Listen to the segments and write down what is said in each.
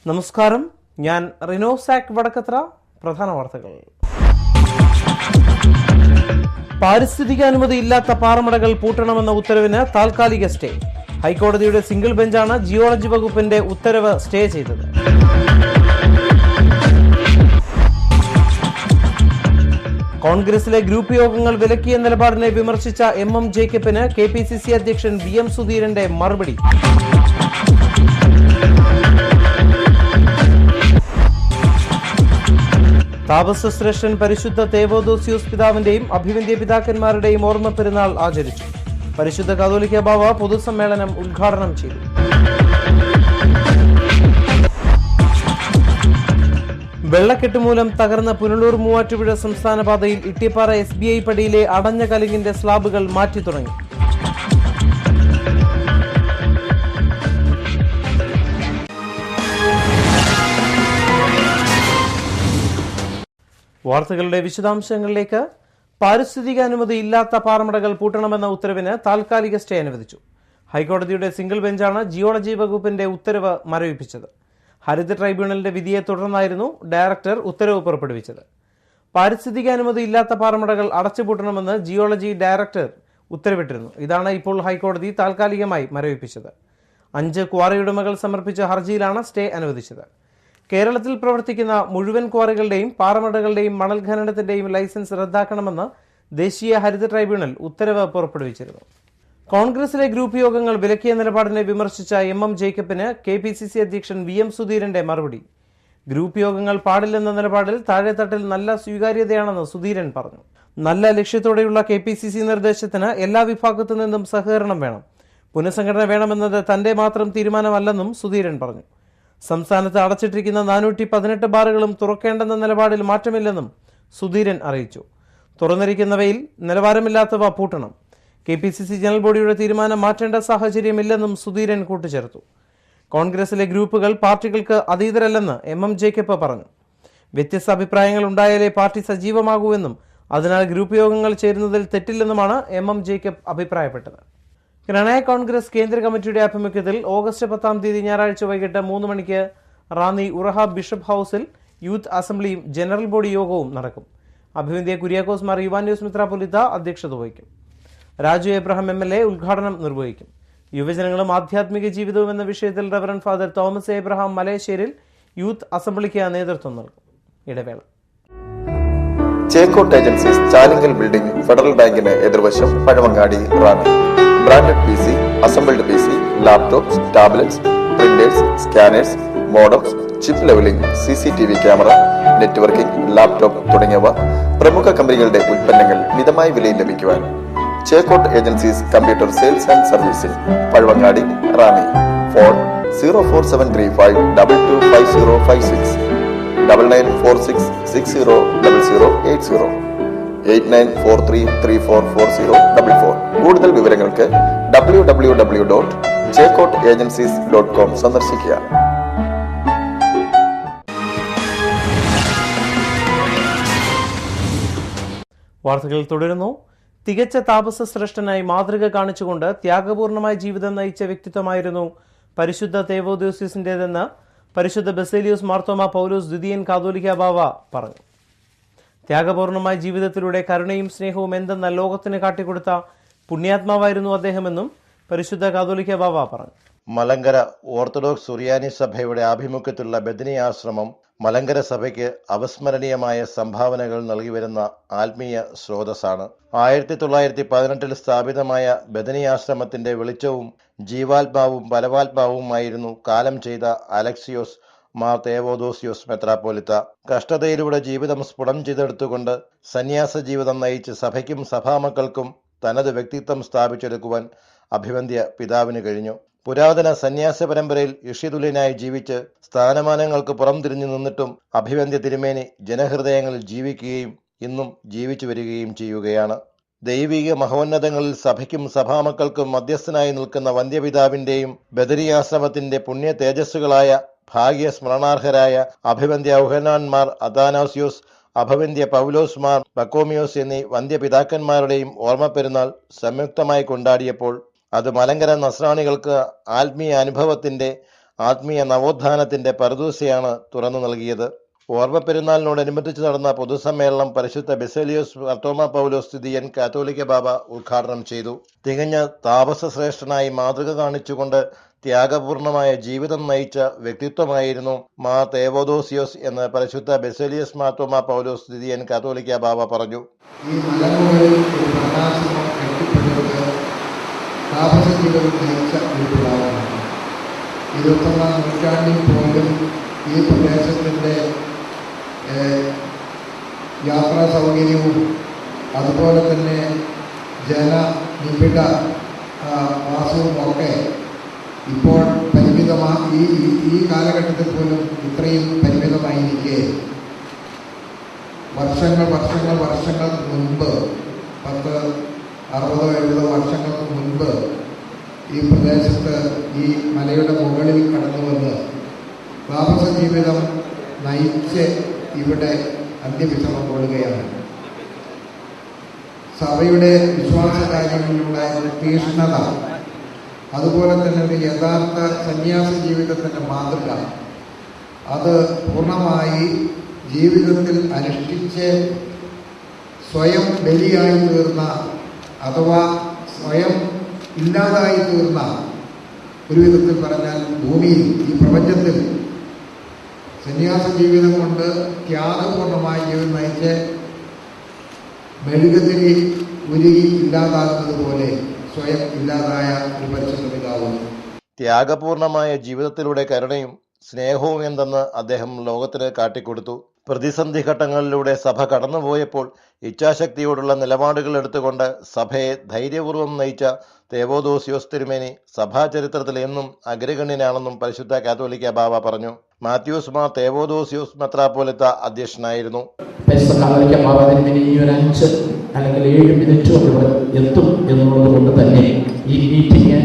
നമസ്കാരം, ഞാൻ റിനോസാക് വടക്കത്ര. പ്രധാന വാർത്തകൾ. പാരിസ്ഥിതിക അനുമതി ഇല്ലാത്ത പാറമടകൾ പൂട്ടണമെന്ന ഉത്തരവിന് താൽക്കാലിക സ്റ്റേ. ഹൈക്കോടതിയുടെ സിംഗിൾ ബെഞ്ചാണ് ജിയോളജി വകുപ്പിന്റെ ഉത്തരവ് സ്റ്റേ ചെയ്തത്. കോൺഗ്രസിലെ ഗ്രൂപ്പ് യോഗങ്ങൾ വിലക്കിയ നിലപാടിനെ വിമർശിച്ച എം ജേക്കബിന് KPCC അധ്യക്ഷൻ VM സുധീരന്റെ മറുപടി. താപസശ്രേഷ്ഠൻ പരിശുദ്ധ തേവോദോസ്യൂസ് പിതാവിന്റെയും അഭിവന്ദ്യ പിതാക്കന്മാരുടെയും ഓർമ്മ പെരുന്നാൾ ആചരിച്ചു. പരിശുദ്ധ കാതോലിക്ക ബാവ പൊതുസമ്മേളനം ഉദ്ഘാടനം ചെയ്തു. വെള്ളക്കെട്ട് മൂലം തകർന്ന പുനലൂർ മൂവാറ്റുപുഴ സംസ്ഥാന പാതയിൽ ഇട്ടിപ്പാറ SBI പടിയിലെ അടഞ്ഞ കലുങ്കിന്റെ സ്ലാബുകൾ മാറ്റി തുടങ്ങി. വാർത്തകളുടെ വിശദാംശങ്ങളിലേക്ക്. പാരിസ്ഥിതിക അനുമതി ഇല്ലാത്ത പാറമടകൾ പൂട്ടണമെന്ന ഉത്തരവിന് താൽക്കാലിക സ്റ്റേ അനുവദിച്ചു. ഹൈക്കോടതിയുടെ സിംഗിൾ ബെഞ്ചാണ് ജിയോളജി വകുപ്പിന്റെ ഉത്തരവ് മരവിപ്പിച്ചത്. ഹരിത ട്രൈബ്യൂണലിന്റെ വിധിയെ തുടർന്നായിരുന്നു ഡയറക്ടർ ഉത്തരവ് പുറപ്പെടുവിച്ചത്. പാരിസ്ഥിതിക അനുമതി ഇല്ലാത്ത പാറമടകൾ അടച്ചുപൂട്ടണമെന്ന് ജിയോളജി ഡയറക്ടർ ഉത്തരവിട്ടിരുന്നു. ഇതാണ് ഇപ്പോൾ ഹൈക്കോടതി താൽക്കാലികമായി മരവിപ്പിച്ചത്. 5 ക്വാറി ഉടമകൾ സമർപ്പിച്ച ഹർജിയിലാണ് സ്റ്റേ അനുവദിച്ചത്. കേരളത്തിൽ പ്രവർത്തിക്കുന്ന മുഴുവൻ ക്വാറികളുടെയും പാറമടകളുടെയും മണൽ ഖനനത്തിന്റെയും ലൈസൻസ് റദ്ദാക്കണമെന്ന് ദേശീയ ഹരിത ട്രൈബ്യൂണൽ ഉത്തരവ് പുറപ്പെടുവിച്ചിരുന്നു. കോൺഗ്രസിലെ ഗ്രൂപ്പ് യോഗങ്ങൾ വിലക്കിയ നിലപാടിനെ വിമർശിച്ച എം ജേക്കബിന് KPCC അധ്യക്ഷൻ VM സുധീരന്റെ മറുപടി. ഗ്രൂപ്പ് യോഗങ്ങൾ പാടില്ലെന്ന നിലപാടിൽ താഴെത്തട്ടിൽ നല്ല സ്വീകാര്യതയാണെന്ന് സുധീരൻ പറഞ്ഞു. നല്ല ലക്ഷ്യത്തോടെയുള്ള KPCC നിർദ്ദേശത്തിന് എല്ലാ വിഭാഗത്തു നിന്നും സഹകരണം വേണം. പുനഃസംഘടന വേണമെന്നത് തന്റെ മാത്രം തീരുമാനമല്ലെന്നും സുധീരൻ പറഞ്ഞു. സംസ്ഥാനത്ത് അടച്ചിട്ടിരിക്കുന്ന 418 ബാറുകളും തുറക്കേണ്ടെന്ന നിലപാടിൽ മാറ്റമില്ലെന്നും സുധീരൻ അറിയിച്ചു. തുറന്നിരിക്കുന്നവയിൽ നിലവാരമില്ലാത്തവ പൂട്ടണം. KPCC ജനറൽ ബോഡിയുടെ തീരുമാനം മാറ്റേണ്ട സാഹചര്യമില്ലെന്നും സുധീരൻ കൂട്ടിച്ചേർത്തു. കോൺഗ്രസിലെ ഗ്രൂപ്പുകൾ പാർട്ടികൾക്ക് അതീതരല്ലെന്ന് എം ജേക്കബ് പറഞ്ഞു. വ്യത്യസ്ത അഭിപ്രായങ്ങൾ ഉണ്ടായാലേ പാർട്ടി സജീവമാകൂവെന്നും അതിനാൽ ഗ്രൂപ്പ് യോഗങ്ങൾ ചേരുന്നതിൽ തെറ്റില്ലെന്നുമാണ് എം ജേക്കബ് അഭിപ്രായപ്പെട്ടത്. ഗ്രണായ കോൺഗ്രസ് കേന്ദ്ര കമ്മിറ്റിയുടെ ആഭിമുഖ്യത്തിൽ ഓഗസ്റ്റ് 10 ഞായറാഴ്ച വൈകിട്ട് 3 മണിക്ക് റാന്നി ഉറഹ ബിഷപ്പ് ഹൌസിൽ യൂത്ത് അസംബ്ലിയും ജനറൽ ബോഡി യോഗവും നടക്കും. അഭിവന്ദ്യ കുര്യാക്കോസ് മാർ യുവാന്യോസ് മെത്രാപ്പൊലീത്ത അധ്യക്ഷത വഹിക്കും. രാജു എബ്രഹാം MLA ഉദ്ഘാടനം നിർവഹിക്കും. യുവജനങ്ങളും ആധ്യാത്മിക ജീവിതവും എന്ന വിഷയത്തിൽ reverend father Thomas Abraham Malayasseril youth അസംബ്ലിക്ക് നേതൃത്വം നൽകും. ഇടവേള. Chekkot agencies Chalingal building federal ബാങ്കിന് എതിർവശം Pazhavangadi Ranni. Branded PC, assembled PC, laptops, tablets, printers, scanners, modems, chip levelling, CCTV camera, networking, laptop തുടങ്ങിയവ പ്രമുഖ കമ്പനികളുടെ ഉൽപ്പന്നങ്ങൾ മിതമായ വിലയിൽ ലഭിക്കുവാൻ Chekkot agencies computer sales and servicing, Pazhavangadi, Ranni. Phone 04735 225056, 9946600080, 8943344044. കൂടുതൽ വിവരങ്ങൾക്ക് www.chekotagencies.com സന്ദർശിക്കുക. വാർത്തകൾ തുടരുന്നു. തികച്ച താപസശ്രേഷ്ഠനായി മാതൃക കാണിച്ചുകൊണ്ട് ത്യാഗപൂർണമായ ജീവിതം നയിച്ച വ്യക്തിത്വമായിരുന്നു പരിശുദ്ധ തേവോദോസ്യൂസിന്റേതെന്ന് പരിശുദ്ധ ബസേലിയോസ് മാർത്തോമ പൗലോസ് ദ്വിതീയൻ കാതോലിക്ക ബാവ പറഞ്ഞു. ത്യാഗപൂർണമായ ജീവിതത്തിലൂടെ കരുണയും സ്നേഹവും എന്തെന്ന ലോകത്തിന് കാട്ടിക്കൊടുത്ത പുണ്യാത്മാവായിരുന്നു അദ്ദേഹമെന്നും പരിശുദ്ധ കാതോലിക്ക ബാവ പറഞ്ഞു. മലങ്കര ഓർത്തഡോക്സ് സുറിയാനി സഭയുടെ ആഭിമുഖ്യത്തിലുള്ള ബദനി ആശ്രമം മലങ്കര സഭയ്ക്ക് അവിസ്മരണീയമായ സംഭാവനകൾ നൽകി വരുന്ന ആത്മീയ സ്രോതസ്സാണ്. 1918 സ്ഥാപിതമായ ബദനി ആശ്രമത്തിന്റെ വെളിച്ചവും ജീവാത്മാവും ബലവാത്മാവുമായിരുന്നു കാലം ചെയ്ത അലക്സിയോസ് മാർ തേവോദോസ്യൂസ് മെത്രാപ്പൊലിത്ത. കഷ്ടതയിലൂടെ ജീവിതം സ്ഫുടം ചെയ്തെടുത്തുകൊണ്ട് സന്യാസ ജീവിതം നയിച്ച് സഭയ്ക്കും സഭാമക്കൾക്കും തനത് വ്യക്തിത്വം സ്ഥാപിച്ചെടുക്കുവാൻ അഭിവന്ദ്യ പിതാവിന് കഴിഞ്ഞു. പുരാതന സന്യാസ പരമ്പരയിൽ ഋഷിതുല്യനായി ജീവിച്ച് സ്ഥാനമാനങ്ങൾക്ക് പുറം തിരിഞ്ഞു നിന്നിട്ടും അഭിവന്ദ്യ തിരുമേനി ജനഹൃദയങ്ങളിൽ ജീവിക്കുകയും ഇന്നും ജീവിച്ചു വരികയും ചെയ്യുകയാണ്. ദൈവിക മഹോന്നതങ്ങളിൽ സഭയ്ക്കും സഭാമക്കൾക്കും മധ്യസ്ഥനായി നിൽക്കുന്ന വന്ധ്യപിതാവിന്റെയും ബദരിയാശ്രമത്തിന്റെ പുണ്യ തേജസ്സുകളായ ഭാഗ്യ സ്മരണാർഹരായ അഭിവന്ദ്യ ഔഹനാൻമാർ അഥാനാസ്യോസ്, അഭിവന്ദ്യ പൗലോസ് മാർ ബക്കോമിയോസ് എന്നീ വന്ധ്യപിതാക്കന്മാരുടെയും ഓർമ്മ പെരുന്നാൾ സംയുക്തമായി കൊണ്ടാടിയപ്പോൾ അത് മലങ്കര നസ്രാണികൾക്ക് ആത്മീയ അനുഭവത്തിന്റെ ആത്മീയ നവോത്ഥാനത്തിന്റെ പറുദീസയാണ് തുറന്നു നൽകിയത്. ഓർമ്മ പെരുന്നാളിനോടനുബന്ധിച്ച് നടന്ന പൊതുസമ്മേളനം പരിശുദ്ധ ബെസേലിയോസ് മാർത്തോമാ പൗലോസ് തൃതീയൻ കാത്തോലിക്ക ബാബ ഉദ്ഘാടനം ചെയ്തു. തികഞ്ഞ താപസശ്രേഷ്ഠനായി മാതൃക കാണിച്ചുകൊണ്ട് ത്യാഗപൂർണമായ ജീവിതം നയിച്ച വ്യക്തിത്വമായിരുന്നു മാർ തേവോദോസിയോസ് എന്ന് പരിശുദ്ധ ബെസേലിയസ് മാർത്തോമാ പൗലോസ് തൃതീയൻ കാത്തോലിക്ക ബാബ പറഞ്ഞു. ഈ മലമുകളിൽ ഒരു പ്രകാശനം കെട്ടിപ്പടുത്ത് താപസ ജീവിതം നയിച്ച ഒരു പിതാവാണ്. 21ാം നൂറ്റാണ്ടിൽ പോലും ഈ പ്രദേശത്തിൻ്റെ യാത്രാ സൗകര്യവും അതുപോലെ തന്നെ ജനനിബിഡ വാസവും ഒക്കെ ഇപ്പോൾ ഈ കാലഘട്ടത്തിൽ പോലും ഇത്രയും പരിമിതമായിരിക്കെ വർഷങ്ങൾക്ക് മുൻപ് 60-70 വർഷങ്ങൾക്ക് മുൻപ് ഈ പ്രദേശത്ത് ഈ മലയുടെ മുകളിൽ കടന്നു വന്ന് താമസ ജീവിതം നയിച്ച് ഇവിടെ അന്ത്യവിശ്രമം കൊള്ളുകയാണ്. സഭയുടെ വിശ്വാസ കാര്യങ്ങളിലുള്ള തീക്ഷ്ണത, അതുപോലെ തന്നെ ഒരു യഥാർത്ഥ സന്യാസ ജീവിതത്തിൻ്റെ മാതൃക, അത് പൂർണ്ണമായി ജീവിതത്തിൽ അനുഷ്ഠിച്ച് സ്വയം ബലിയായി തീർന്ന അഥവാ സ്വയം ഇല്ലാതായി തീർന്ന, ഒരു വിധത്തിൽ പറഞ്ഞാൽ ഭൂമിയിൽ ഈ പ്രപഞ്ചത്തിൽ സന്യാസ ജീവിതം കൊണ്ട് ത്യാഗപൂർണമായ ജീവിതം നയിച്ച് മെഴുകുതിരി ഉരുകി ഇല്ലാതാകുന്നത് പോലെ സ്വയം ഇല്ലാതായ ഒരു പരിശുദ്ധ പിതാവ്. ത്യാഗപൂർണമായ ജീവിതത്തിലൂടെ കരുണയും സ്നേഹവും എന്തെന്ന് അദ്ദേഹം ലോകത്തിന് കാട്ടിക്കൊടുത്തു. പ്രതിസന്ധി ഘട്ടങ്ങളിലൂടെ സഭ കടന്നുപോയപ്പോൾ ഇച്ഛാശക്തിയോടുള്ള നിലപാടുകൾ എടുത്തുകൊണ്ട് സഭയെ ധൈര്യപൂർവ്വം നയിച്ച തേവോദോസിയോസ് തിരുമേനി സഭാചരിത്രത്തിൽ എന്നും അഗ്രഗണ്യനാണെന്നും പരിശുദ്ധ കാത്തോലിക്ക ബാബ പറഞ്ഞു. മാത്യൂസ് മാർ തേവോദോസിയോസ് മെത്രാപ്പോലിത്ത അധ്യക്ഷനായിരുന്നു. കാത്തോലിക്ക ബാബ തിരുമേനി ഈ ഒരു 5 അല്ലെങ്കിൽ 7 മിനിറ്റ് കൊണ്ട് എത്തും എന്നുള്ളത് കൊണ്ട് തന്നെ ഈ മീറ്റിംഗ്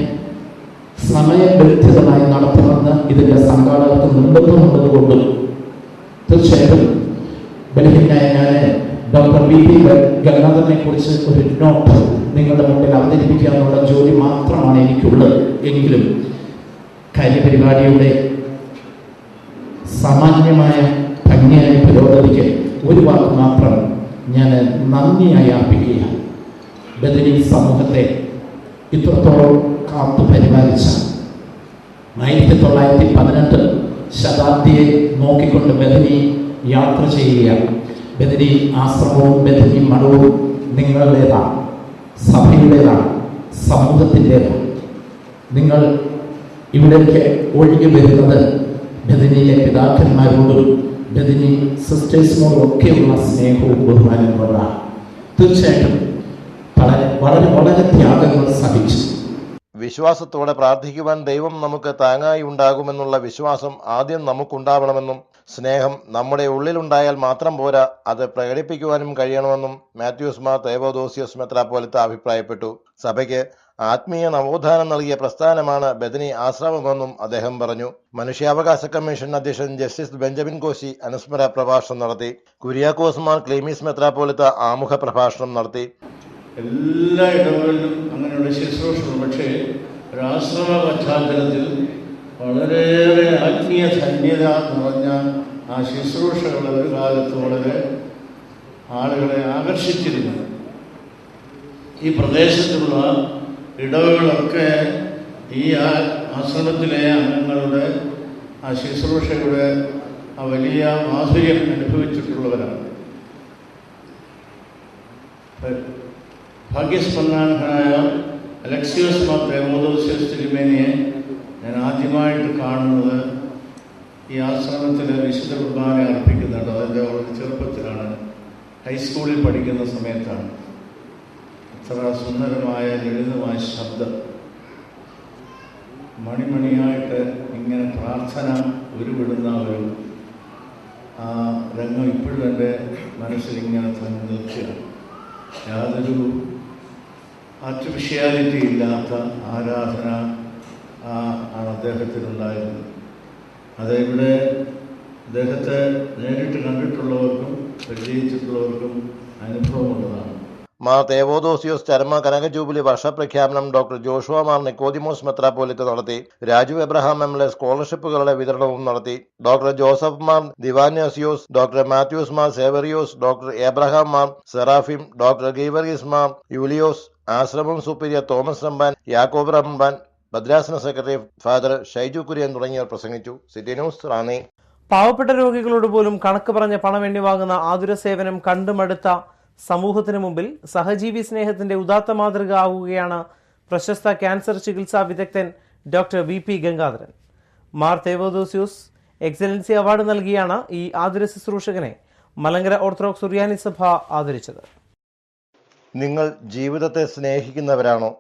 സമയബന്ധിതമായി നടത്തണമെന്ന് ഇതിന്റെ സംഘാടകർക്ക് നിർബന്ധമുള്ളത് കൊണ്ടും തീർച്ചയായിട്ടും ബലഹീനായ ഞാൻ ഡോക്ടർ B.P. ഗംഗാധരനെ കുറിച്ച് ഒരു നോട്ട് നിങ്ങളുടെ മുമ്പിൽ അവതരിപ്പിക്കുക എന്നുള്ള ജോലി മാത്രമാണ് എനിക്കുള്ളത്. എങ്കിലും കാര്യപരിപാടിയുടെ സാമാന്യമായ ഭംഗിയായ പുരോഗതിക്ക് ഒരു വാക്ക് മാത്രം ഞാൻ നന്ദിയായി അർപ്പിക്കുകയാണ്. ബദനി സമൂഹത്തെ ഇത്രത്തോളം കാത്തു പരിപാലിച്ച 1918 ശതാബ്ദിയെ നോക്കിക്കൊണ്ട് ബദനി യാത്ര ചെയ്യുകയാണ്. ബദനി ആശ്രമവും ബദനി മഠവും നിങ്ങളുടേതാണ്, സഭയുടേതാണ്, സമൂഹത്തിൻ്റെതാണ്. നിങ്ങൾ ഇവിടേക്ക് ഒഴുകി വരുന്നത് ബദനിയിലെ പിതാക്കന്മാരോടും ബദനി സിസ്റ്റേഴ്സിനോടും ഒക്കെയുള്ള സ്നേഹവും ബഹുമാനവും കൊണ്ടാണ്. തീർച്ചയായിട്ടും വളരെ വളരെ ത്യാഗങ്ങൾ സഹിച്ചു. വിശ്വാസത്തോടെ പ്രാർത്ഥിക്കുവാൻ ദൈവം നമുക്ക് താങ്ങായി ഉണ്ടാകുമെന്നുള്ള വിശ്വാസം ആദ്യം നമുക്കുണ്ടാവണമെന്നും സ്നേഹം നമ്മുടെ ഉള്ളിലുണ്ടായാൽ മാത്രം പോരാ, അത് പ്രകടിപ്പിക്കുവാനും കഴിയണമെന്നും മാത്യൂസ് മാർ തേവോദോസിയോസ് മെത്രാപ്പോലിത്ത അഭിപ്രായപ്പെട്ടു. സഭയ്ക്ക് ആത്മീയ നവോത്ഥാനം നൽകിയ പ്രസ്ഥാനമാണ് ബദനി ആശ്രമമെന്നും അദ്ദേഹം പറഞ്ഞു. മനുഷ്യാവകാശ കമ്മീഷൻ അധ്യക്ഷൻ ജസ്റ്റിസ് ബെഞ്ചമിൻ കോശി അനുസ്മര പ്രഭാഷണം നടത്തി. കുര്യാക്കോസ് മാർ ക്ലീമീസ് മെത്രാപ്പോലിത്ത ആമുഖ പ്രഭാഷണം നടത്തി. എല്ലാ ഇടങ്ങളിലും അങ്ങനെയുള്ള ശുശ്രൂഷകൾ, പക്ഷേ ഒരാശ്രമ പശ്ചാത്തലത്തിൽ വളരെയേറെ ആത്മീയ ധന്യത നിറഞ്ഞ ആ ശുശ്രൂഷകൾ ഒരു കാലത്ത് വളരെ ആളുകളെ ആകർഷിച്ചിരുന്നു. ഈ പ്രദേശത്തുള്ള ഇടവുകളൊക്കെ ഈ ആശ്രമത്തിലെ അംഗങ്ങളുടെ ആ ശുശ്രൂഷയുടെ ആ വലിയ മാധുര്യം അനുഭവിച്ചിട്ടുള്ളവരാണ്. ഭാഗ്യസ്മരണാർഹനായ അലക്സിയോസ് മാർ തേവോദോസിയോസ് തിരുമേനിയെ ഞാൻ ആദ്യമായിട്ട് കാണുന്നത് ഈ ആശ്രമത്തിൽ വിശുദ്ധ കുർബാന അർപ്പിക്കുന്നുണ്ട്. അതിൻ്റെ വളരെ ചെറുപ്പത്തിലാണ്, ഹൈസ്കൂളിൽ പഠിക്കുന്ന സമയത്താണ്. അത്ര സുന്ദരമായ ലളിതമായ ശബ്ദം, മണിമണിയായിട്ട് ഇങ്ങനെ പ്രാർത്ഥന ഉരുവിടുന്ന ഒരു ആ രംഗം ഇപ്പോഴും എൻ്റെ മനസ്സിൽ ഇങ്ങനെ തന്നെ നിൽക്കുകയാണ്. യാതൊരു ആർട്ടിഫിഷ്യാലിറ്റി ഇല്ലാത്ത ആരാധന ആണ് അദ്ദേഹത്തിനുണ്ടായിരുന്നത്. അത് ഇവിടെ അദ്ദേഹത്തെ നേരിട്ട് കണ്ടിട്ടുള്ളവർക്കും പരിചയിച്ചിട്ടുള്ളവർക്കും അനുഭവമുള്ളതാണ്. മാർ തേവോദോസിയോസ് ചരമ കനക ജൂബിലി വർഷപ്രഖ്യാപനം ഡോക്ടർ ജോഷുവ മാർ നിക്കോദിമോസ് മെത്രാപ്പോലിത്ത നടത്തി. രാജു എബ്രഹാം എംഎൽഎ സ്കോളർഷിപ്പുകളുടെ വിതരണവും നടത്തി. Doctor Joseph Mar Dionysius, doctor Mathews Mar Severios, doctor Abraham Mar Seraphim, doctor Geevarghese Mar Yulios, ആശ്രമം സുപ്പീരിയർ തോമസ് റമ്പാൻ, യാക്കോബ് റമ്പാൻ, ഭദ്രാസന സെക്രട്ടറി ഫാദർ ഷൈജു കുര്യൻ തുടങ്ങിയവർ പ്രസംഗിച്ചു. City news Ranni. പാവപ്പെട്ട രോഗികളോട് പോലും കണക്ക് പറഞ്ഞ് പണം എണ്ണി വാങ്ങുന്ന ആതുര സേവനം കണ്ടുമടുത്ത സമൂഹത്തിന് മുമ്പിൽ സഹജീവി സ്നേഹത്തിന്റെ ഉദാത്ത മാതൃക ആവുകയാണ് പ്രശസ്ത ക്യാൻസർ ചികിത്സാ വിദഗ്ധൻ doctor VP Gangadharan. Mar Theodosius excellency award നൽകിയാണ് ഈ ആതുര ശുശ്രൂഷകനെ മലങ്കര ഓർത്തഡോക്സ് സുറിയാനി സഭ ആദരിച്ചത്. നിങ്ങൾ ജീവിതത്തെ സ്നേഹിക്കുന്നവരാണോ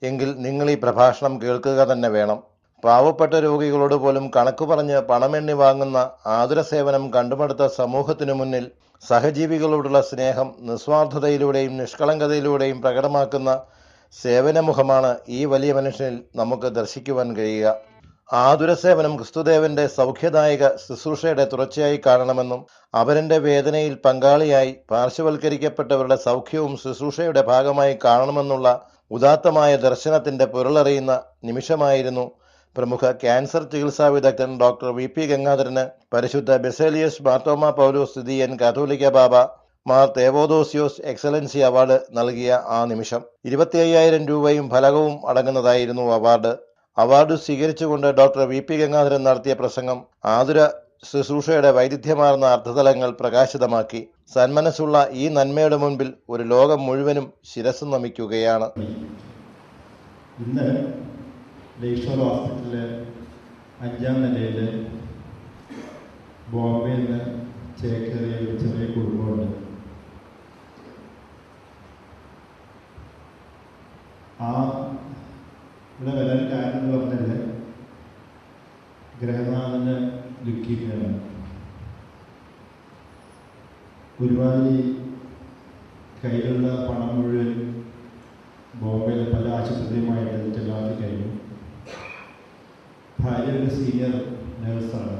എങ്കിൽ നിങ്ങൾ ഈ പ്രഭാഷണം കേൾക്കുക തന്നെ വേണം. പാവപ്പെട്ട രോഗികളോട് പോലും കണക്ക് പറഞ്ഞ് പണമെണ്ണി വാങ്ങുന്ന ആതുര സേവനം കണ്ടുമടുത്ത സമൂഹത്തിനു മുന്നിൽ സഹജീവികളോടുള്ള സ്നേഹം നിസ്വാർത്ഥതയിലൂടെയും നിഷ്കളങ്കതയിലൂടെയും പ്രകടമാക്കുന്ന സേവനമുഖമാണ് ഈ വലിയ മനുഷ്യനിൽ നമുക്ക് ദർശിക്കുവാൻ കഴിയുക. ആതുര സേവനം ക്രിസ്തുദേവന്റെ സൗഖ്യദായക ശുശ്രൂഷയുടെ തുടർച്ചയായി കാണണമെന്നും അവരന്റെ വേദനയിൽ പങ്കാളിയായി പാർശ്വവൽക്കരിക്കപ്പെട്ടവരുടെ സൗഖ്യവും ശുശ്രൂഷയുടെ ഭാഗമായി കാണണമെന്നുള്ള ഉദാത്തമായ ദർശനത്തിന്റെ പൊരുളറിയുന്ന നിമിഷമായിരുന്നു പ്രമുഖ ക്യാൻസർ ചികിത്സാ വിദഗ്ധൻ ഡോക്ടർ VP ഗംഗാധരന് പരിശുദ്ധ ബെസേലിയസ് മാർത്തോമ പൗലോസ് സ്ഥിതിയൻ കാത്തോലിക്ക ബാബ മാർ തേവോദോസിയോസ് എക്സലൻസി അവാർഡ് നൽകിയ ആ നിമിഷം. 25,000 രൂപയും ഫലകവും അടങ്ങുന്നതായിരുന്നു അവാർഡ്. അവാർഡ് സ്വീകരിച്ചുകൊണ്ട് ഡോക്ടർ VP ഗംഗാധരൻ നടത്തിയ പ്രസംഗം ആതുര ശുശ്രൂഷയുടെ വൈവിധ്യമാർന്ന അർത്ഥതലങ്ങൾ പ്രകാശിതമാക്കി. സന്മനസ്സുള്ള ഈ നന്മയുടെ മുൻപിൽ ഒരു ലോകം മുഴുവനും ശിരസ് നമിക്കുകയാണ്. ഇന്ന് ലേശ്വർ ഹോസ്പിറ്റലിലെ 5ാം നിലയിൽ ബോംബെയിൽ നിന്ന് ചേക്കേറിയ ഒരു ചെറിയ കുടുംബമുണ്ട്. ഇവിടെ വരാൻ കാരണം എന്ന് പറഞ്ഞാൽ ഗ്രഹനാഥന് ലുക്കീമിയാണ്. ഒരുമാതിരി കയ്യിലുള്ള പണം മുഴുവൻ ബോംബെയിലെ പല ആശുപത്രിയുമായിട്ട് ചെലവാക്കി കഴിഞ്ഞു. ഭാര്യ ഒരു സീനിയർ നേഴ്സാണ്.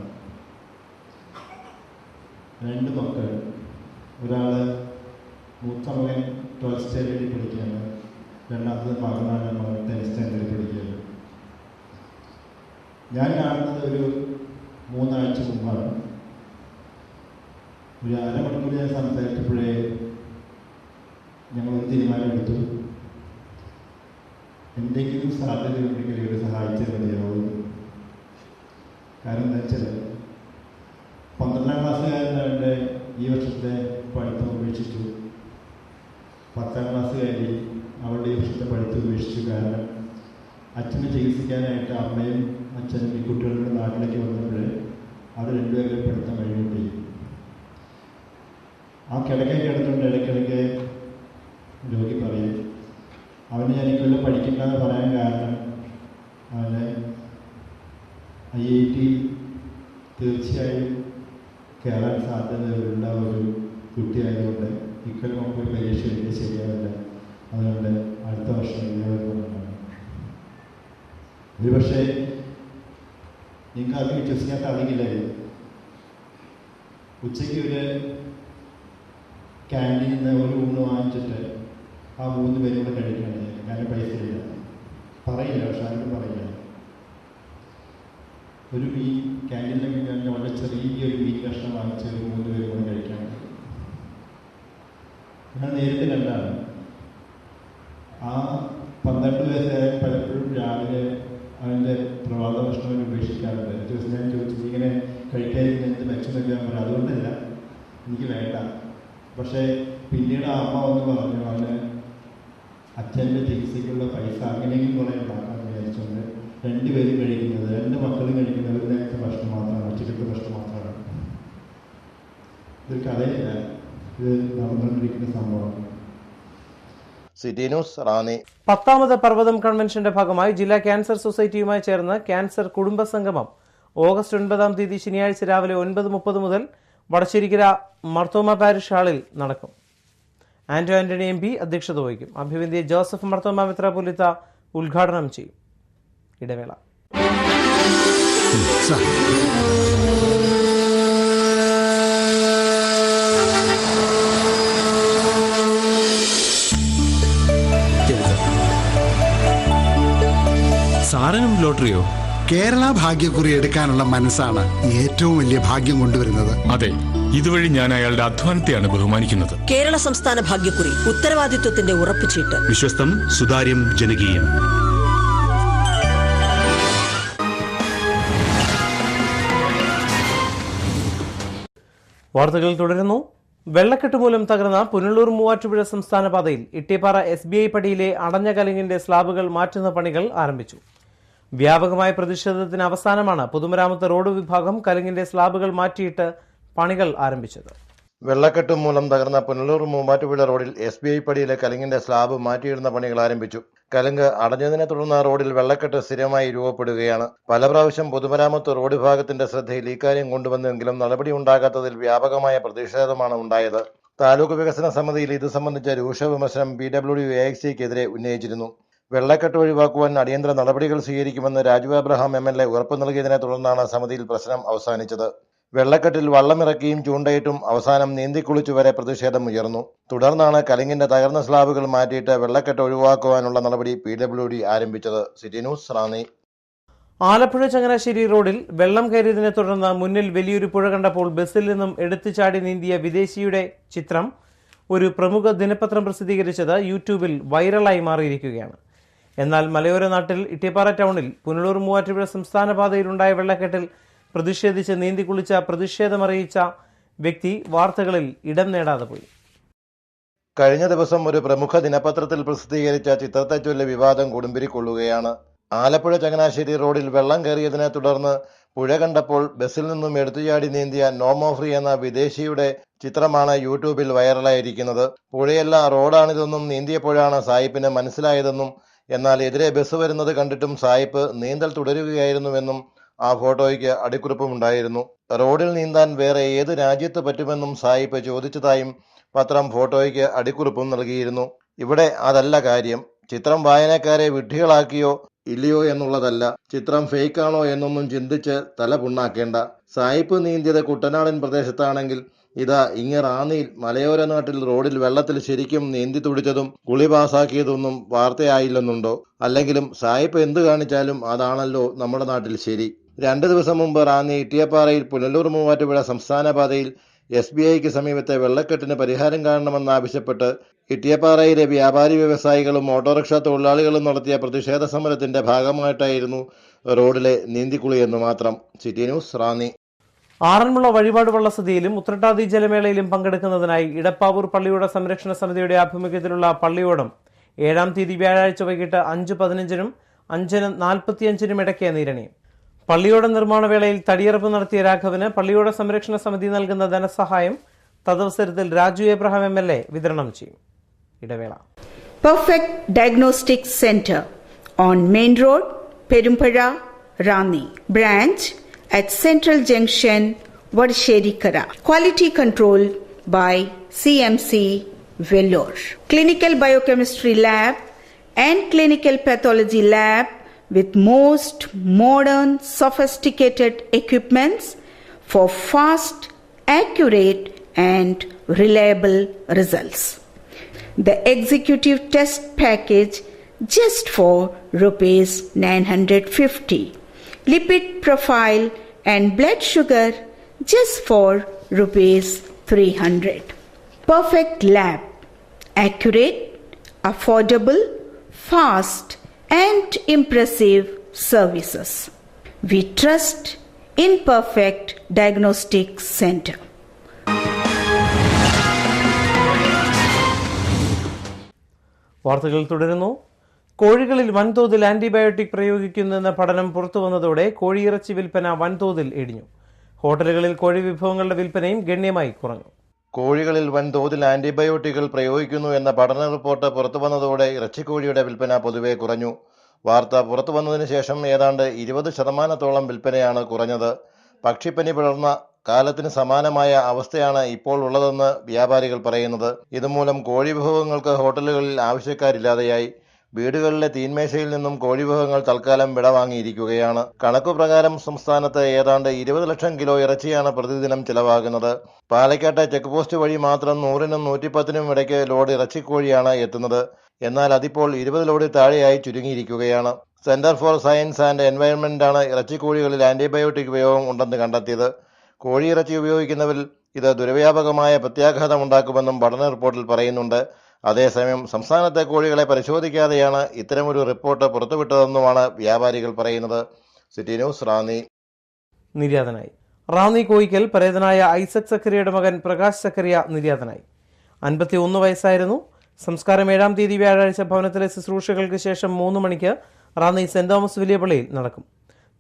2 മക്കൾ. ഒരാൾ മൂത്ത മകൻ 12th സ്റ്റാൻഡേർഡിൽ പഠിക്കുകയാണ്. രണ്ടാമത്തെ മകനാണ് മകൻ 10th സ്റ്റാൻഡേർഡിൽ പഠിക്കുകയാണ്. ഞാൻ കാണുന്നത് ഒരു 3 ആഴ്ച മുമ്പാണ്. ഒരു അരമണിക്കൂർ ഞാൻ സംസാരിച്ചപ്പോഴേ ഞങ്ങളൊരു തീരുമാനമെടുത്തു. എന്തെങ്കിലും സാധ്യതയുണ്ടെങ്കിൽ ഇവരെ സഹായിച്ചാൽ മതിയാവും. കാരണം എന്താ വെച്ചാൽ 12ാം ക്ലാസ്സുകാരനായിട്ട് ഈ വർഷത്തെ പഠിത്തം ഉപേക്ഷിച്ചു. 10ാം ക്ലാസ്സുകാരി അവളുടെ ഈ വർഷത്തെ പഠിത്തം ഉപേക്ഷിച്ചു. കാരണം അച്ഛനെ ചികിത്സിക്കാനായിട്ട് അമ്മയും അച്ഛനും ഈ കുട്ടികളുടെ നാട്ടിലേക്ക് വന്നപ്പോൾ അവർ രണ്ടുപേരും പഠിത്തം കഴിഞ്ഞുകൊണ്ടേ. ആ കിടക്കയിൽ കിടന്നുകൊണ്ട് ഇടയ്ക്കിടയ്ക്ക് രോഗി പറയും അവന് ഞാൻ ഇക്കൊല്ലം പഠിക്കണ്ടെന്ന് പറയാൻ കാരണം അവന് IIT തീർച്ചയായും കയറാൻ സാധ്യതയുള്ള ഒരു കുട്ടിയായതുകൊണ്ട് ഇക്കൊല്ലം നമുക്ക് ഒരു പരീക്ഷ എഴുതി ശരിയാവില്ല, അതുകൊണ്ട് അടുത്ത വർഷം എഴുതുന്നതാണ്. ഒരുപക്ഷെ നിങ്ങൾക്ക് അത് വിശ്വസിക്കാൻ സാധിക്കില്ലായിരുന്നു. ഉച്ചയ്ക്ക് ഒരു ക്യാൻറ്റീനിൽ നിന്ന് ഒരു ഊണ് വാങ്ങിച്ചിട്ട് ആ 3 പേരും കൂടെ കഴിക്കുകയാണ്. കാരണം പൈസ ഇല്ല, പറയില്ല, പക്ഷെ ആരും പറയില്ല. ഒരു മീൻ ക്യാൻറ്റീനിലൊക്കെ ഞാൻ വളരെ ചെറിയൊരു മീൻ കഷ്ണം വാങ്ങിച്ച് ഒരു 3 പേരും കൂടെ കഴിക്കാൻ ഞാൻ നേരിട്ട് കണ്ടാണ്. ആ 12 വയസ്സായ പലപ്പോഴും രാവിലെ അവൻ്റെ പ്രഭാത ഭക്ഷണം ഉപേക്ഷിക്കാറുണ്ട്. ദിവസം ഞാൻ ചോദിച്ചു ഇങ്ങനെ കഴിക്കാതിരിക്കുന്ന എന്ത് മെച്ചമെന്നൊക്കെ ഞാൻ പറയാം. അതുകൊണ്ടല്ല, എനിക്ക് വേണ്ട. പക്ഷേ പിന്നീട് ആ അമ്മ വന്ന് പറഞ്ഞു അവന് അച്ഛൻ്റെ ചികിത്സയ്ക്കുള്ള പൈസ അങ്ങനെയെങ്കിലും കുറേ ഉണ്ടാക്കാൻ വിചാരിച്ചുകൊണ്ട് 2 പേരും കഴിക്കുന്നത്, 2 മക്കളും കഴിക്കുന്നത് ഒരു നേരത്തെ ഭക്ഷണം മാത്രമാണ്, ഉച്ചക്കത്തെ ഭക്ഷണം മാത്രമാണ്. ഇതൊരു കഥയില്ല, ഇത് നടന്നുകൊണ്ടിരിക്കുന്ന സംഭവമാണ്. City news Ranni. 10ാമത് പർവ്വതം കൺവെൻഷന്റെ ഭാഗമായി ജില്ലാ ക്യാൻസർ സൊസൈറ്റിയുമായി ചേർന്ന് ക്യാൻസർ കുടുംബ സംഗമം ഓഗസ്റ്റ് 9-ാം തീയതി ശനിയാഴ്ച രാവിലെ 9:30 മുതൽ വടശ്ശേരിക്കര മർത്തോമ പാരിഷ് ഹാളിൽ നടക്കും. ആന്റോ ആന്റണി MP അധ്യക്ഷത വഹിക്കും. അഭിവന്ദ്യ ജോസഫ് മർത്തോമ മെത്രാപ്പൊലീത്ത ഉദ്ഘാടനം ചെയ്യും. ഇടവേള. ലോട്ടറിയോ? കേരള ഭാഗ്യക്കുറി എടുക്കാനുള്ള മനസ്സാണ് ഏറ്റവും വലിയ ഭാഗ്യം കൊണ്ടുവരുന്നത്. അതെ, ഇതുവഴി ഞാൻ അയാളുടെ അധ്വാനത്തെയാണ് ബഹുമാനിക്കുന്നത്. കേരള സംസ്ഥാന ഭാഗ്യക്കുറി ഉത്തരവാദിത്വത്തിന്റെ ഉറപ്പുചീട്ട്. വിശ്വസ്തം, സുതാര്യം, ജനകീയം. വാർത്തകൾ തുടരുന്നു. വെള്ളക്കെട്ട് മൂലം തകർന്ന പുനലൂർ മൂവാറ്റുപുഴ സംസ്ഥാന പാതയിൽ ഇട്ടിപ്പാറ SBI പടിയിലെ അടഞ്ഞ കലുങ്കിന്റെ സ്ലാബുകൾ മാറ്റുന്ന പണികൾ ആരംഭിച്ചു. വ്യാപകമായ പ്രതിഷേധത്തിന് അവസാനമാണ് പൊതുമരാമത്ത് റോഡ് വിഭാഗം കലുങ്കിന്റെ സ്ലാബുകൾ മാറ്റിയിട്ട് പണികൾ ആരംഭിച്ചത്. വെള്ളക്കെട്ട് മൂലം തകർന്ന പുനലൂർ മൂവാറ്റുപുഴ റോഡിൽ SBI പടിയിലെ കലുങ്കിന്റെ സ്ലാബ് മാറ്റിയിടുന്ന പണികൾ ആരംഭിച്ചു. കലുങ്ക് അടഞ്ഞതിനെ തുടർന്ന് റോഡിൽ വെള്ളക്കെട്ട് സ്ഥിരമായി രൂപപ്പെടുകയാണ്. പല പ്രാവശ്യം പൊതുമരാമത്ത് റോഡ് വിഭാഗത്തിന്റെ ശ്രദ്ധയിൽ ഇക്കാര്യം കൊണ്ടുവന്നെങ്കിലും നടപടി ഉണ്ടാകാത്തതിൽ വ്യാപകമായ പ്രതിഷേധമാണ് ഉണ്ടായത്. താലൂക്ക് വികസന സമിതിയിൽ ഇത് സംബന്ധിച്ച രൂക്ഷ വിമർശനം PWD AXCക്കെതിരെ ഉന്നയിച്ചിരുന്നു. വെള്ളക്കെട്ട് ഒഴിവാക്കുവാൻ അടിയന്തര നടപടികൾ സ്വീകരിക്കുമെന്ന് രാജു എബ്രഹാം MLA ഉറപ്പു നൽകിയതിനെ തുടർന്നാണ് സമിതിയിൽ പ്രശ്നം അവസാനിച്ചത്. വെള്ളക്കെട്ടിൽ വള്ളമിറക്കിയും ചൂണ്ടയിട്ടും അവസാനം നീന്തിക്കുളിച്ചു വരെ പ്രതിഷേധം ഉയർന്നു. തുടർന്നാണ് കലുങ്കിന്റെ തകർന്ന സ്ലാബുകൾ മാറ്റിയിട്ട് വെള്ളക്കെട്ട് ഒഴിവാക്കുവാനുള്ള നടപടി PWD ആരംഭിച്ചത്. City news, Ranni. ആലപ്പുഴ ചങ്ങനാശ്ശേരി റോഡിൽ വെള്ളം കയറിയതിനെ തുടർന്ന് മുന്നിൽ വലിയൊരു പുഴ കണ്ടപ്പോൾ ബസ്സിൽ നിന്നും എടുത്തുചാടി നീന്തിയ വിദേശിയുടെ ചിത്രം ഒരു പ്രമുഖ ദിനപത്രം പ്രസിദ്ധീകരിച്ചത് യൂട്യൂബിൽ വൈറലായി മാറിയിരിക്കുകയാണ്. എന്നാൽ മലയോര നാട്ടിൽ ഇട്ടിപ്പാറ ടൗണിൽ പുനലൂർ മൂവാറ്റുപുഴ സംസ്ഥാന പാതയിലുണ്ടായ വെള്ളക്കെട്ടിൽ പ്രതിഷേധിച്ച് നീന്തിക്കുളിച്ച പ്രതിഷേധമറിയിച്ച വ്യക്തി വാർത്തകളിൽ ഇടം നേടാതെ പോയി. കഴിഞ്ഞ ദിവസം ഒരു പ്രമുഖ ദിനപത്രത്തിൽ പ്രസിദ്ധീകരിച്ച ചിത്രത്തെ ചൊല്ലി വിവാദം കൊടുമ്പിരിക്കൊള്ളുകയാണ്. ആലപ്പുഴ ചങ്ങനാശ്ശേരി റോഡിൽ വെള്ളം കയറിയതിനെ തുടർന്ന് പുഴ കണ്ടപ്പോൾ ബസ്സിൽ നിന്നും എടുത്തുചാടി നീന്തിയ നോമോഫ്രി എന്ന വിദേശിയുടെ ചിത്രമാണ് യൂട്യൂബിൽ വൈറലായിരിക്കുന്നത്. പുഴയല്ല റോഡാണിതെന്നും നീന്തിയപ്പോഴാണ് സായിപ്പിന് മനസ്സിലായതെന്നും എന്നാൽ എതിരെ ബസ് വരുന്നത് കണ്ടിട്ടും സായിപ്പ് നീന്തൽ തുടരുകയായിരുന്നുവെന്നും ആ ഫോട്ടോയ്ക്ക് അടിക്കുറിപ്പുമുണ്ടായിരുന്നു. റോഡിൽ നീന്താൻ വേറെ ഏത് രാജ്യത്ത് പറ്റുമെന്നും സായിപ്പ് ചോദിച്ചതായും പത്രം ഫോട്ടോയ്ക്ക് അടിക്കുറിപ്പും നൽകിയിരുന്നു. ഇവിടെ അതല്ല കാര്യം. ചിത്രം വായനക്കാരെ വിഡ്ഢികളാക്കിയോ ഇല്ലയോ എന്നുള്ളതല്ല, ചിത്രം ഫേക്കാണോ എന്നൊന്നും ചിന്തിച്ച് തല പുണ്ണാക്കേണ്ട. സായിപ്പ് നീന്തിയത് കുട്ടനാടൻ പ്രദേശത്താണെങ്കിൽ ഇതാ ഇങ്ങ് റാന്നിയിൽ മലയോര നാട്ടിൽ റോഡിൽ വെള്ളത്തിൽ ശരിക്കും നീന്തി തുടിച്ചതും കുളി പാസാക്കിയതൊന്നും വാർത്തയായില്ലെന്നുണ്ടോ? അല്ലെങ്കിലും സായിപ്പ് എന്ത് കാണിച്ചാലും അതാണല്ലോ നമ്മുടെ നാട്ടിൽ ശരി. 2 ദിവസം മുമ്പ് റാന്നി ഇട്ടിയപ്പാറയിൽ പുനലൂർ മൂവാറ്റുപുഴ സംസ്ഥാന പാതയിൽ SBIക്ക് സമീപത്തെ വെള്ളക്കെട്ടിന് പരിഹാരം കാണണമെന്നാവശ്യപ്പെട്ട് ഇട്ടിയപ്പാറയിലെ വ്യാപാരി വ്യവസായികളും ഓട്ടോറിക്ഷ തൊഴിലാളികളും നടത്തിയ പ്രതിഷേധ സമരത്തിന്റെ ഭാഗമായിട്ടായിരുന്നു റോഡിലെ നീന്തിക്കുളി എന്ന് മാത്രം. City news, Ranni. ആറന്മുള വഴിപാട് വള്ളസദ്യയിലും ഉത്രട്ടാതി ജലമേളയിലും പങ്കെടുക്കുന്നതിനായി ഇടപ്പാവൂർ പള്ളിയോട സംരക്ഷണ സമിതിയുടെ ആഭിമുഖ്യത്തിലുള്ള പള്ളിയോടം 7-ാം തീയതി വ്യാഴാഴ്ച വൈകിട്ട് 5:15-നും 5:45-നും ഇടയ്ക്ക് നീരണിയും. പള്ളിയോട നിർമ്മാണ വേളയിൽ തടിയറപ്പ് നടത്തിയ രാഘവന് പള്ളിയോട സംരക്ഷണ സമിതി നൽകുന്ന ധനസഹായം തദവസരത്തിൽ രാജു എബ്രഹാം MLA വിതരണം ചെയ്യും. ഇടവേള. Perfect diagnostic centre on main road, Perumpuzha, Ranni. Branch at Central Junction, Vadsheri-Kara. Quality control by CMC, Vellore. Clinical biochemistry lab and clinical pathology lab with most modern sophisticated equipments for fast, accurate and reliable results. The executive test package just for rupees 950. Lipid profile and blood sugar just for rupees 300. Perfect lab, accurate, affordable, fast and impressive services. We trust in Perfect Diagnostic Center. വാർത്തകൾ തുടരുന്നു. കോഴികളിൽ വൻതോതിൽ antibiotic പ്രയോഗിക്കുന്നെന്ന പഠനം പുറത്തുവന്നതോടെ കോഴിയിറച്ചി വിൽപ്പന വൻതോതിൽ ഇടിഞ്ഞു. ഹോട്ടലുകളിൽ കോഴി വിഭവങ്ങളുടെ വിൽപ്പനയും ഗണ്യമായി കുറഞ്ഞു. കോഴികളിൽ വൻതോതിൽ ആന്റിബയോട്ടിക്കുകൾ പ്രയോഗിക്കുന്നു എന്ന പഠന റിപ്പോർട്ട് പുറത്തുവന്നതോടെ ഇറച്ചിക്കോഴിയുടെ വിൽപ്പന പൊതുവെ കുറഞ്ഞു. വാർത്ത പുറത്തുവന്നതിന് ശേഷം ഏതാണ്ട് 20% വിൽപ്പനയാണ് കുറഞ്ഞത്. പക്ഷിപ്പനി പടർന്ന കാലത്തിന് സമാനമായ അവസ്ഥയാണ് ഇപ്പോൾ ഉള്ളതെന്ന് വ്യാപാരികൾ പറയുന്നത്. ഇതുമൂലം കോഴി വിഭവങ്ങൾക്ക് ഹോട്ടലുകളിൽ ആവശ്യക്കാരില്ലാതെയായി. വീടുകളിലെ തീന്മേശയിൽ നിന്നും കോഴിവിഭവങ്ങൾ തൽക്കാലം വിടവാങ്ങിയിരിക്കുകയാണ്. കണക്കുപ്രകാരം സംസ്ഥാനത്ത് ഏതാണ്ട് 20 ലക്ഷം കിലോ ഇറച്ചിയാണ് പ്രതിദിനം ചിലവാകുന്നത്. പാലക്കാട്ടെ ചെക്ക് പോസ്റ്റ് വഴി മാത്രം 100-നും 110-നും ഇടയ്ക്ക് ലോഡ് ഇറച്ചിക്കോഴിയാണ് എത്തുന്നത്. എന്നാൽ അതിപ്പോൾ 20 ലോഡിൽ താഴെയായി ചുരുങ്ങിയിരിക്കുകയാണ്. സെന്റർ ഫോർ സയൻസ് ആൻഡ് എൻവയൺമെന്റാണ് ഇറച്ചിക്കോഴികളിൽ ആന്റിബയോട്ടിക് ഉപയോഗം ഉണ്ടെന്ന് കണ്ടെത്തിയത്. കോഴിയിറച്ചി ഉപയോഗിക്കുന്നവരിൽ ഇത് ദുരവ്യാപകമായ പ്രത്യാഘാതം ഉണ്ടാക്കുമെന്നും പഠന റിപ്പോർട്ടിൽ പറയുന്നുണ്ട്. അതേസമയം സംസ്ഥാനത്തെ കോഴികളെ പരിശോധിക്കാതെയാണ് ഇത്തരമൊരു റിപ്പോർട്ട് പുറത്തുവിട്ടതെന്നുമാണ് വ്യാപാരികൾ പറയുന്നത്. City news, Ranni. നിര്യാതനായി. റാന്നി കോയിക്കൽ പരേതനായ ഐസക് സക്കറിയയുടെ മകൻ പ്രകാശ് സക്കറിയ നിര്യാതനായി. 51 വയസ്സായിരുന്നു. സംസ്കാരം 7-ാം തീയതി വ്യാഴാഴ്ച ഭവനത്തിലെ ശുശ്രൂഷകൾക്ക് ശേഷം 3 മണിക്ക് റാന്നി സെന്റ് തോമസ് വലിയ പള്ളിയിൽ നടക്കും.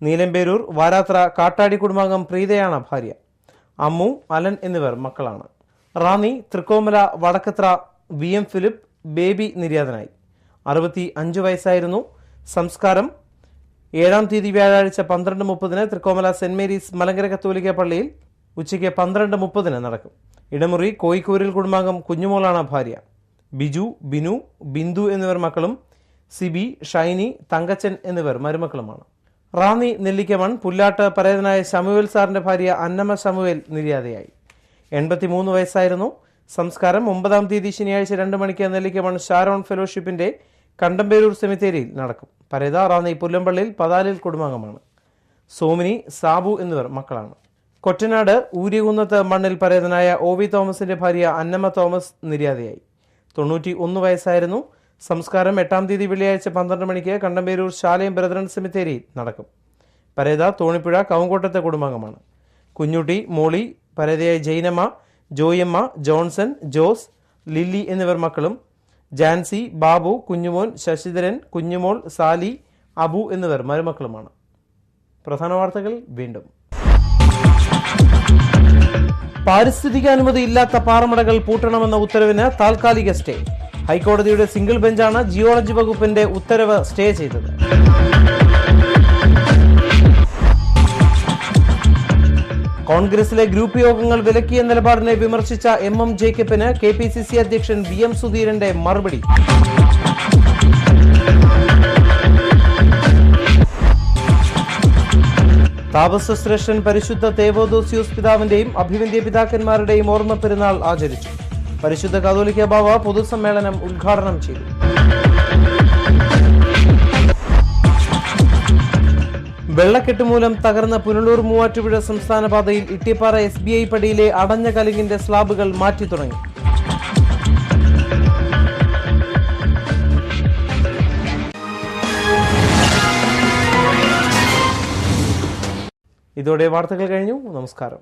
നീലമ്പേരൂർ വാരാത്ര കാട്ടാടി കുടുംബാംഗം പ്രീതയാണ് ഭാര്യ. അമ്മു, അലൻ എന്നിവർ മക്കളാണ്. Ranni തൃക്കോമല Vadakkathra VM Philip baby നിര്യാതനായി. 65 വയസ്സായിരുന്നു. സംസ്കാരം 7-ാം തീയതി വ്യാഴാഴ്ച 12:30 തൃക്കോമല സെന്റ് മേരീസ് മലങ്കര കത്തോലിക്ക പള്ളിയിൽ ഉച്ചയ്ക്ക് 12:30 നടക്കും. ഇടമുറി കോയിക്കൂരിൽ കുടുംബാംഗം കുഞ്ഞുമോളാണ് ഭാര്യ. ബിജു, ബിനു, ബിന്ദു എന്നിവർ മക്കളും സിബി, ഷൈനി, തങ്കച്ചൻ എന്നിവർ മരുമക്കളുമാണ്. റാന്നി നെല്ലിക്കമൺ പുല്ലാട്ട് പരേതനായ ശമുവേൽ സാറിന്റെ ഭാര്യ അന്നമ്മ ശമുവേൽ നിര്യാതയായി. 83 വയസ്സായിരുന്നു. സംസ്കാരം 9-ാം തീയതി ശനിയാഴ്ച 2 മണിക്ക് നെല്ലിക്കമൺ ഷാരോൺ ഫെലോഷിപ്പിന്റെ കണ്ടമ്പേരൂർ സെമിത്തേരിയിൽ നടക്കും. പരേത റാന്നി പുല്ലമ്പള്ളിയിൽ പതാലിൽ കുടുംബാംഗമാണ്. സോമിനി, സാബു എന്നിവർ മക്കളാണ്. കൊറ്റനാട് ഊരികുന്നത്ത് മണ്ണിൽ പരേതനായ OV തോമസിന്റെ ഭാര്യ അന്നമ്മ തോമസ് നിര്യാതയായി. 91 വയസ്സായിരുന്നു. സംസ്കാരം 8-ാം തീയതി വെള്ളിയാഴ്ച 12 മണിക്ക് കണ്ടമ്പേരൂർ ശാലയം ബ്രദറൻ സെമിത്തേരിയിൽ നടക്കും. പരേത തോണിപ്പുഴ കവുങ്കോട്ടത്തെ കുടുംബാംഗമാണ്. കുഞ്ഞുട്ടി, മോളി, പരേതയായ ജൈനമ്മ, ജോയമ്മ, ജോൺസൺ, ജോസ്, ലില്ലി എന്നിവർ മക്കളും. ജാൻസി, ബാബു, കുഞ്ഞുമോൻ, ശശിധരൻ, കുഞ്ഞുമോൾ, സാലി, അബു എന്നിവർ മരുമക്കളുമാണ്. പ്രധാന വാർത്തകൾ വീണ്ടും. പാരിസ്ഥിതികാനുമതി ഇല്ലാത്ത പാറമടകൾ പൂട്ടണമെന്ന ഉത്തരവിന് താൽക്കാലിക സ്റ്റേ. ഹൈക്കോടതിയുടെ സിംഗിൾ ബെഞ്ചാണ് ജിയോളജി വകുപ്പിന്റെ ഉത്തരവ് സ്റ്റേ ചെയ്തത്. കോൺഗ്രസിലെ ഗ്രൂപ്പ് യോഗങ്ങൾ വിലക്കിയ നിലപാടിനെ വിമർശിച്ച MM ജേക്കബിന് KPCC അധ്യക്ഷൻ VM സുധീരന്റെ മറുപടി. താപസശ്രേഷ്ഠൻ പരിശുദ്ധ തേവോദോസിയോസ് പിതാവിന്റെയും അഭിവന്ദ്യ പിതാക്കന്മാരുടെയും ഓർമ്മ പെരുന്നാൾ ആചരിച്ചു. പരിശുദ്ധ കാതോലിക്ക ബാവ പൊതുസമ്മേളനം ഉദ്ഘാടനം ചെയ്തു. വെള്ളക്കെട്ട് മൂലം തകർന്ന പുനലൂർ മൂവാറ്റുപുഴ സംസ്ഥാന പാതയിൽ ഇട്ടിപ്പാറ SBI പടിയിലെ അടഞ്ഞ കലുങ്കിന്റെ സ്ലാബുകൾ മാറ്റി തുടങ്ങി. ഇതോടെ വാർത്തകൾ കഴിഞ്ഞു. നമസ്കാരം.